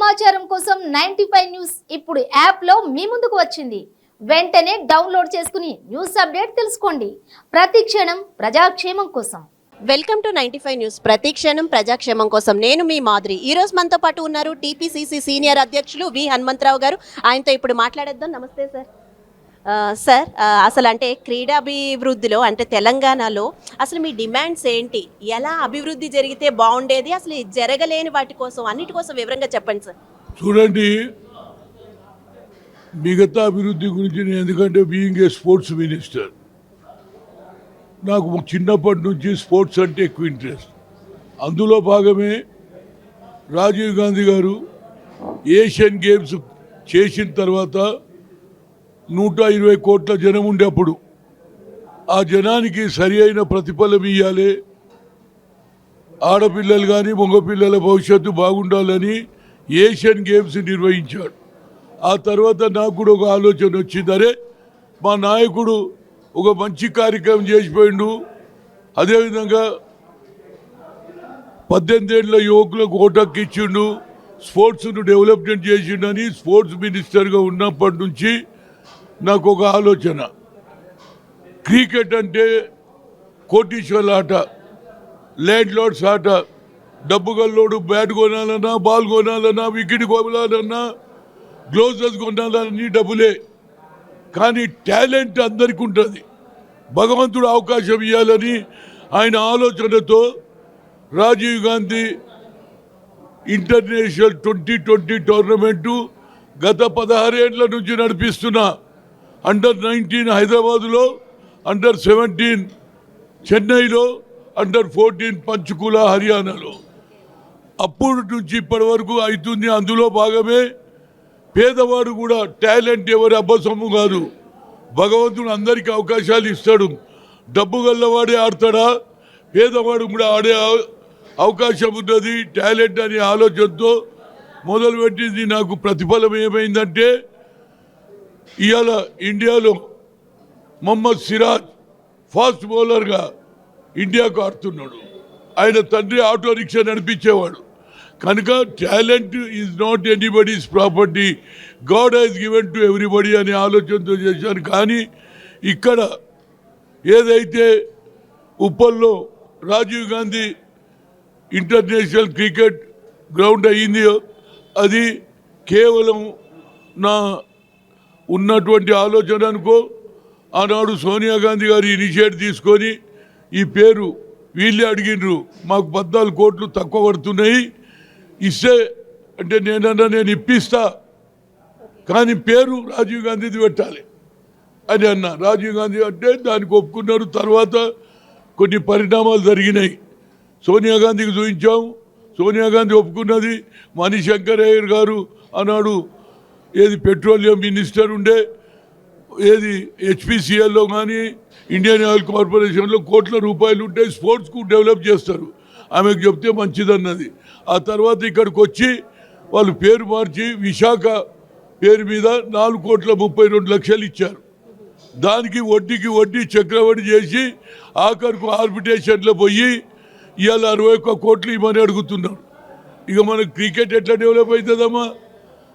సమాచారం కోసం 95 న్యూస్ ఇప్పుడు యాప్ లో మీ ముందుకు వచ్చింది. వెంటనే డౌన్లోడ్ చేసుకుని న్యూస్ అప్డేట్ తెలుసుకోండి. ప్రతి క్షణం ప్రజాక్షేమం కోసం. Welcome to 95 news. ప్రతి క్షణం ప్రజాక్షేమం కోసం. నేను మీ మాదిరి. ఈ రోజు మనతో పాటు ఉన్నారు టీపీసీసీ సీనియర్ అధ్యక్షులు వి హనుమంతరావు గారు. ఆయనతో ఇప్పుడు మాట్లాడేద్దాం. నమస్తే సార్. సార్, అసలు అంటే క్రీడాభివృద్ధిలో అంటే తెలంగాణలో అసలు మీ డిమాండ్స్ ఏంటి? ఎలా అభివృద్ధి జరిగితే బాగుండేది? అసలు జరగలేని వాటి కోసం అన్నిటి కోసం వివరంగా చెప్పండి సార్. చూడండి, మిగతా అభివృద్ధి గురించి నేను ఎందుకంటే బీయింగ్ ఏ స్పోర్ట్స్ మినిస్టర్, నాకు చిన్నప్పటి నుంచి స్పోర్ట్స్ అంటే ఎక్కువ ఇంట్రెస్ట్. అందులో భాగమే రాజీవ్ గాంధీ గారు ఏషియన్ గేమ్స్ చేసిన తర్వాత 120 కోట్ల జనం ఉండేప్పుడు ఆ జనానికి సరి అయిన ప్రతిఫలం ఇవ్వాలి, ఆడపిల్లలు కానీ మగపిల్లల భవిష్యత్తు బాగుండాలని ఏషియన్ గేమ్స్ నిర్వహించాడు. ఆ తర్వాత నాకు కూడా ఒక ఆలోచన వచ్చింది, అరే మా నాయకుడు ఒక మంచి కార్యక్రమం చేసిపోయిండు, అదేవిధంగా 18 ఏళ్ళ యువకులకు ఓటక్కి ఇచ్చిండు, స్పోర్ట్స్ను డెవలప్మెంట్ చేసిండని స్పోర్ట్స్ మినిస్టర్గా ఉన్నప్పటి నుంచి నాకు ఒక ఆలోచన. క్రికెట్ అంటే కోటీశ్వర్ల ఆట, ల్యాండ్ లార్డ్స్ ఆట. డబ్బు గల్లోడు బ్యాట్ కొనాలన్నా, బాల్ కొనాలన్నా, వికెట్ కొనాలన్నా, గ్లోవ్స్ కొనాలన్నీ డబ్బులే. కానీ టాలెంట్ అందరికీ ఉంటుంది. భగవంతుడు అవకాశం ఇవ్వాలని ఆయన ఆలోచనతో రాజీవ్ గాంధీ ఇంటర్నేషనల్ 2020 టోర్నమెంటు గత 16 ఏళ్ల నుంచి నడిపిస్తున్నా. అండర్-19 హైదరాబాదులో, అండర్-17 చెన్నైలో, అండర్-14 పంచకుల హర్యానాలో. అప్పటి నుంచి ఇప్పటి వరకు అవుతుంది. అందులో భాగమే పేదవాడు కూడా టాలెంట్ ఎవరి అబ్బసొమ్ము కాదు. భగవంతుడు అందరికీ అవకాశాలు ఇస్తాడు. డబ్బు గల్లవాడే ఆడతాడా, పేదవాడు కూడా ఆడే అవకాశం ఉన్నది. టాలెంట్ అనే ఆలోచనతో మొదలుపెట్టింది. నాకు ప్రతిఫలం ఏమైందంటే ఇవాళ ఇండియాలో మొహమ్మద్ సిరాజ్ ఫాస్ట్ బౌలర్గా ఇండియాకు ఆడుతున్నాడు. ఆయన తండ్రి ఆటో రిక్షా నడిపించేవాడు. కనుక talent is not anybody's property, God has given to everybody అనే ఆలోచనతో చేశాను. కానీ ఇక్కడ ఏదైతే ఉప్పల్లో Rajiv Gandhi international cricket ground అయ్యిందో అది కేవలం నా ఉన్నటువంటి ఆలోచన అనుకో. ఆనాడు సోనియా గాంధీ గారు ఇనిషియేటివ్ తీసుకొని ఈ పేరు వీళ్ళే అడిగినరు, మాకు 14 కోట్లు తక్కువ పడుతున్నాయి, ఇస్తే అంటే నేను ఇప్పిస్తా, కానీ పేరు రాజీవ్ గాంధీది పెట్టాలి అని అన్నా. రాజీవ్ గాంధీ అంటే దానికి ఒప్పుకున్నారు. తర్వాత కొన్ని పరిణామాలు జరిగినాయి. సోనియా గాంధీకి చూపించాం, సోనియా గాంధీ ఒప్పుకున్నది. మణిశంకర్ అయ్యర్ గారు ఆనాడు ఏది పెట్రోలియం మినిస్టర్ ఉండే, ఏది హెచ్పిసిఎల్లో కానీ ఇండియన్ ఆయిల్ కార్పొరేషన్లో కోట్ల రూపాయలు ఉంటే స్పోర్ట్స్కు డెవలప్ చేస్తారు, ఆమెకు చెప్తే మంచిదన్నది. ఆ తర్వాత ఇక్కడికి వచ్చి వాళ్ళు పేరు మార్చి విశాఖ పేరు మీద 4,32,00,000 ఇచ్చారు. దానికి వడ్డీకి వడ్డీ చక్రవడ్డీ చేసి ఆఖరికి ఆర్బిట్రేషన్లో పోయి ఇవాళ 61 కోట్లు ఇవ్వమని అడుగుతున్నారు. ఇక మనకు క్రికెట్ ఎట్లా డెవలప్ అవుతుందమ్మా?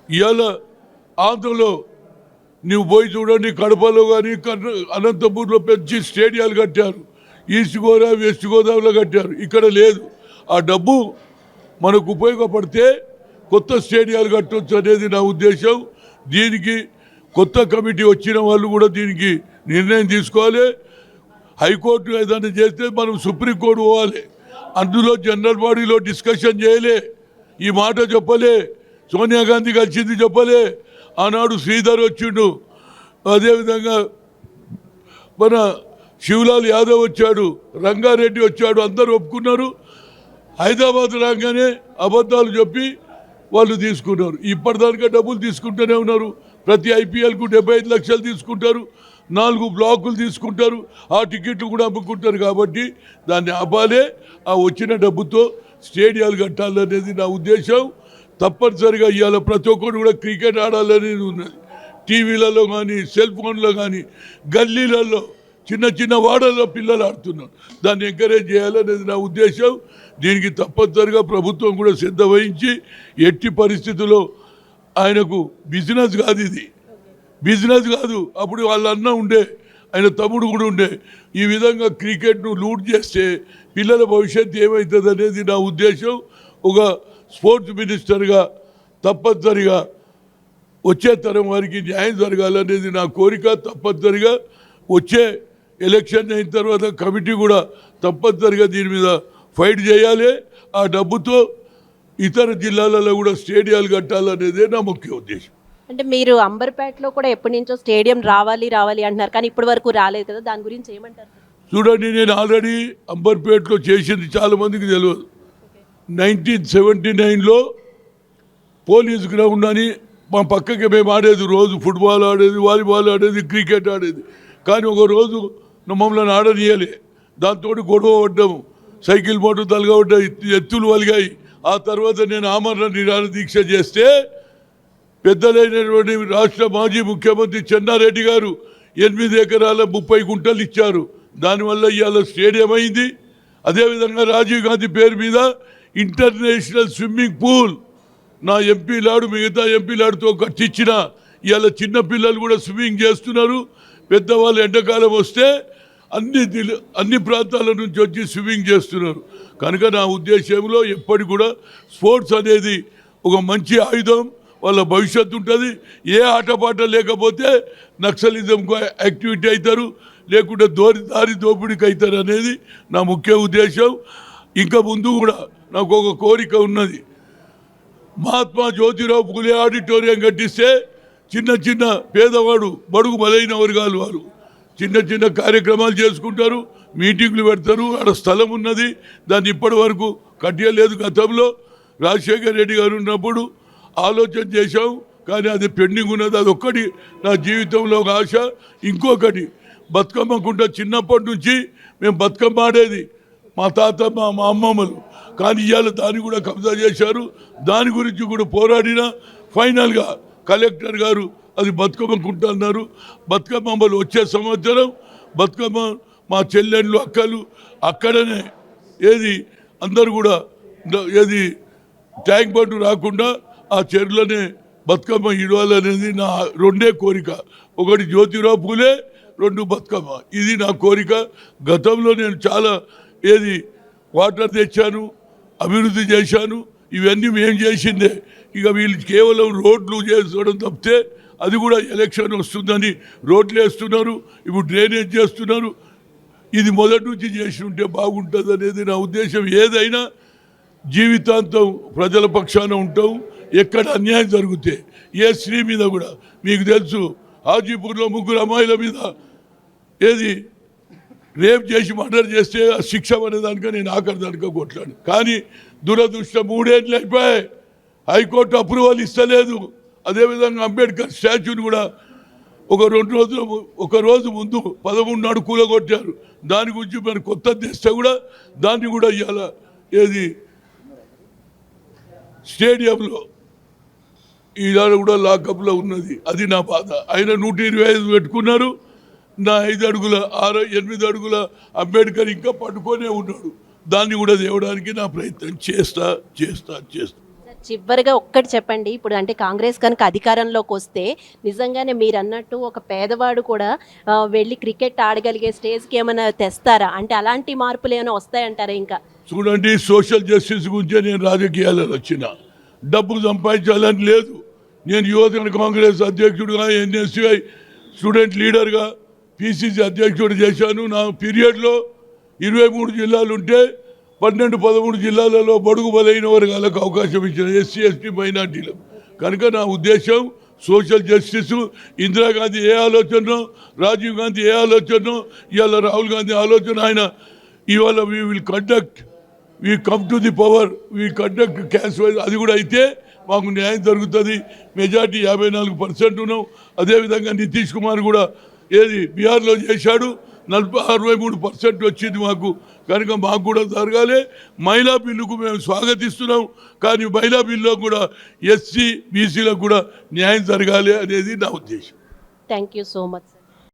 ఇవాళ ఆంధ్రలో నువ్వు పోయి చూడండి, కడపలో కానీ అనంతపూర్లో పెంచి స్టేడియాలు కట్టారు, ఈస్ట్ గోదావరి వెస్ట్ గోదావరిలో కట్టారు. ఇక్కడ లేదు. ఆ డబ్బు మనకు ఉపయోగపడితే కొత్త స్టేడియాలు కట్టవచ్చు అనేది నా ఉద్దేశం. దీనికి కొత్త కమిటీ వచ్చిన వాళ్ళు కూడా దీనికి నిర్ణయం తీసుకోవాలి. హైకోర్టు ఏదైనా చేస్తే మనం సుప్రీంకోర్టు పోవాలి. అందులో జనరల్ బాడీలో డిస్కషన్ చేయలే, ఈ మాట చెప్పలే, సోనియా గాంధీ కలిసింది చెప్పలే. ఆనాడు శ్రీధర్ వచ్చిండు, అదేవిధంగా మన శివలాల్ యాదవ్ వచ్చాడు, రంగారెడ్డి వచ్చాడు, అందరూ ఒప్పుకున్నారు. హైదరాబాద్ రాగానే అబద్ధాలు చెప్పి వాళ్ళు తీసుకున్నారు. ఇప్పటిదానికా డబ్బులు తీసుకుంటూనే ఉన్నారు. ప్రతి ఐపీఎల్కు 75 లక్షలు తీసుకుంటారు, 4 బ్లాకులు తీసుకుంటారు, ఆ టికెట్లు కూడా అమ్ముకుంటారు. కాబట్టి దాన్ని ఆపాలే. ఆ వచ్చిన డబ్బుతో స్టేడియాలు కట్టాలనేది నా ఉద్దేశం. తప్పనిసరిగా ఇవాళ ప్రతి ఒక్కరు కూడా క్రికెట్ ఆడాలనేది ఉన్నది. టీవీలలో కానీ సెల్ ఫోన్లో కానీ గల్లీలలో చిన్న చిన్న వాడల్లో పిల్లలు ఆడుతున్నారు. దాన్ని ఎంకరేజ్ చేయాలనేది నా ఉద్దేశం. దీనికి తప్పనిసరిగా ప్రభుత్వం కూడా శ్రద్ధ వహించి ఎట్టి పరిస్థితుల్లో ఆయనకు బిజినెస్ కాదు, ఇది బిజినెస్ కాదు. అప్పుడు వాళ్ళ అన్న ఉండే, ఆయన తమ్ముడు కూడా ఉండే. ఈ విధంగా క్రికెట్ను లూట్ చేస్తే పిల్లల భవిష్యత్తు ఏమవుతుంది అనేది నా ఉద్దేశం. ఒక స్పోర్ట్స్ మినిస్టర్గా తప్పనిసరిగా వచ్చే తరం వారికి న్యాయం జరగాలనేది నా కోరిక. తప్పనిసరిగా వచ్చే ఎలక్షన్ అయిన తర్వాత కమిటీ కూడా తప్పనిసరిగా దీని మీద ఫైట్ చేయాలి. ఆ డబ్బుతో ఇతర జిల్లాలలో కూడా స్టేడియాలు కట్టాలనేదే నా ముఖ్య ఉద్దేశం. అంటే మీరు అంబర్పేటలో కూడా ఎప్పటి నుంచో స్టేడియం రావాలి అంటున్నారు, కానీ ఇప్పటి వరకు రాలేదు కదా, దాని గురించి ఏమంటారు? చూడండి, నేను ఆల్రెడీ అంబర్పేటలో చేసింది చాలామందికి తెలియదు. 1979లో పోలీస్ గ్రౌండ్ అని మా పక్కకి మేము ఆడేది, రోజు ఫుట్బాల్ ఆడేది, వాలీబాల్ ఆడేది, క్రికెట్ ఆడేది. కానీ ఒక రోజు మమ్మల్ని ఆడనీయలే. దాంతో గొడవ పడ్డాము, సైకిల్ మోటార్ తలగబడ్డాయి, ఎత్తులు వలిగాయి. ఆ తర్వాత నేను ఆమరణ నిరాహార దీక్ష చేస్తే పెద్దలైనటువంటి రాష్ట్ర మాజీ ముఖ్యమంత్రి చెన్నారెడ్డి గారు 8 ఎకరాల 30 గుంటలు ఇచ్చారు. దానివల్ల ఇవాళ స్టేడియం అయింది. అదేవిధంగా రాజీవ్ గాంధీ పేరు మీద ఇంటర్నేషనల్ స్విమ్మింగ్ పూల్ నా ఎంపీ లాడు మిగతా ఎంపీ లాడుతో కట్టించిన ఇవాళ చిన్న పిల్లలు కూడా స్విమ్మింగ్ చేస్తున్నారు. పెద్దవాళ్ళు ఎండాకాలం వస్తే అన్ని ప్రాంతాల నుంచి వచ్చి స్విమ్మింగ్ చేస్తున్నారు. కనుక నా ఉద్దేశంలో ఎప్పటికి కూడా స్పోర్ట్స్ అనేది ఒక మంచి ఆయుధం, వాళ్ళ భవిష్యత్తు ఉంటుంది. ఏ ఆటపాట లేకపోతే నక్సలిజంకు యాక్టివిటీ అవుతారు, లేకుంటే దారి దోపిడీకి అవుతారు అనేది నా ముఖ్య ఉద్దేశం. ఇంకా ముందు కూడా నాకు ఒక కోరిక ఉన్నది. మహాత్మా జ్యోతిరావు ఫులే ఆడిటోరియం కట్టిస్తే చిన్న చిన్న పేదవాడు బడుగు బలైన వర్గాలు వారు చిన్న చిన్న కార్యక్రమాలు చేసుకుంటారు, మీటింగ్లు పెడతారు. ఆడ స్థలం ఉన్నది, దాన్ని ఇప్పటి వరకు కట్టలేదు. గతంలో రాజశేఖర్ రెడ్డి గారు ఉన్నప్పుడు ఆలోచన చేశాం, కానీ అది పెండింగ్ ఉన్నది. అదొక్కటి నా జీవితంలో ఒక ఆశ. ఇంకొకటి, బతుకమ్మకుంట చిన్నప్పటి నుంచి మేము బతుకమ్మ ఆడేది మా తాత మా అమ్మమ్మలు. కానీ ఇవాళ దాన్ని కూడా కబ్జా చేశారు. దాని గురించి కూడా పోరాడిన ఫైనల్గా కలెక్టర్ గారు అది బతుకమ్మకుంట అన్నారు. బతుకమ్మలు వచ్చే సంవత్సరం బతుకమ్మ మా చెల్లెళ్ళు అక్కలు అక్కడనే అందరూ కూడా ట్యాంక్ బండ్ రాకుండా ఆ చెరువులనే బతుకమ్మ ఇవ్వాలనేది నా రెండే కోరిక. ఒకటి జ్యోతిరావు పూలే, 2 బతుకమ్మ. ఇది నా కోరిక. గతంలో నేను చాలా వాటర్ తెచ్చాను, అభివృద్ధి చేశాను. ఇవన్నీ మేము చేసిందే. ఇక వీళ్ళు కేవలం రోడ్లు చేసుకోవడం తప్పితే, అది కూడా ఎలక్షన్ వస్తుందని రోడ్లు వేస్తున్నారు, ఇప్పుడు డ్రైనేజ్ చేస్తున్నారు. ఇది మొదటి నుంచి చేసి ఉంటే బాగుంటుంది అనేది నా ఉద్దేశం. ఏదైనా జీవితాంతం ప్రజల పక్షాన ఉంటాం. ఎక్కడ అన్యాయం జరిగితే ఏ స్త్రీ మీద కూడా మీకు తెలుసు, హాజీపూర్లో 3 అమ్మాయిల మీద రేప్ చేసి మర్డర్ చేస్తే ఆ శిక్ష అనేదానిక నేను ఆఖరి దానిక కొట్లాను. కానీ దురదృష్టం 3 ఏళ్ళు అయిపోయాయి, హైకోర్టు అప్రూవల్ ఇస్తలేదు. అదేవిధంగా అంబేద్కర్ స్టాచ్యూని కూడా ఒక రోజు ముందు 13 నాడు కూలగొట్టారు. దాని గురించి మరి కొత్త తెస్తే కూడా దాన్ని కూడా ఇవాళ స్టేడియంలో ఈనాడు కూడా లాకప్లో ఉన్నది. అది నా బాధ. ఆయన 125 పెట్టుకున్నారు. నా 5 అడుగుల 8 అడుగుల అంబేద్కర్ ఇంకా పట్టుకొనే ఉన్నాడు. దాన్ని కూడా తేవడానికి నా ప్రయత్నం చేస్తా. చివరిగా ఒక్కటి చెప్పండి, ఇప్పుడు అంటే కాంగ్రెస్ కనుక అధికారంలోకి వస్తే నిజంగానే మీరు అన్నట్టు ఒక పేదవాడు కూడా వెళ్ళి క్రికెట్ ఆడగలిగే స్టేజ్కి ఏమైనా తెస్తారా? అంటే అలాంటి మార్పులు ఏమైనా వస్తాయంటారా? ఇంకా చూడండి, సోషల్ జస్టిస్ గురించే నేను రాజకీయాలలో వచ్చిన. డబ్బు సంపాదించాలని లేదు. నేను యువజన కాంగ్రెస్ అధ్యక్షుడిగా, ఎన్ఎస్యుఐ స్టూడెంట్ లీడర్గా, పిసిసి అధ్యక్షుడు చేశాను. నా పీరియడ్లో 23 జిల్లాలు ఉంటే 12-13 జిల్లాలలో బడుగు బలైన వర్గాలకు అవకాశం ఇచ్చిన ఎస్సీ ఎస్టీ మైనార్టీలు. కనుక నా ఉద్దేశం సోషల్ జస్టిస్. ఇందిరాగాంధీ ఏ ఆలోచనో, రాజీవ్ గాంధీ ఏ ఆలోచనో, ఇవాళ రాహుల్ గాంధీ ఆలోచన. ఆయన ఇవాళ we come to the power, we conduct cash wise. అది కూడా అయితే మాకు న్యాయం జరుగుతుంది. మెజార్టీ 54% ఉన్నాం. అదేవిధంగా నితీష్ కుమార్ కూడా బీహార్లో చేశాడు, 63% వచ్చింది మాకు. కనుక మాకు కూడా జరగాలి. మహిళా బిల్లుకు మేము స్వాగతిస్తున్నాం, కానీ మహిళా బిల్లులో కూడా ఎస్సీ బీసీలకు కూడా న్యాయం జరగాలి అనేది నా ఉద్దేశం. Thank you so much.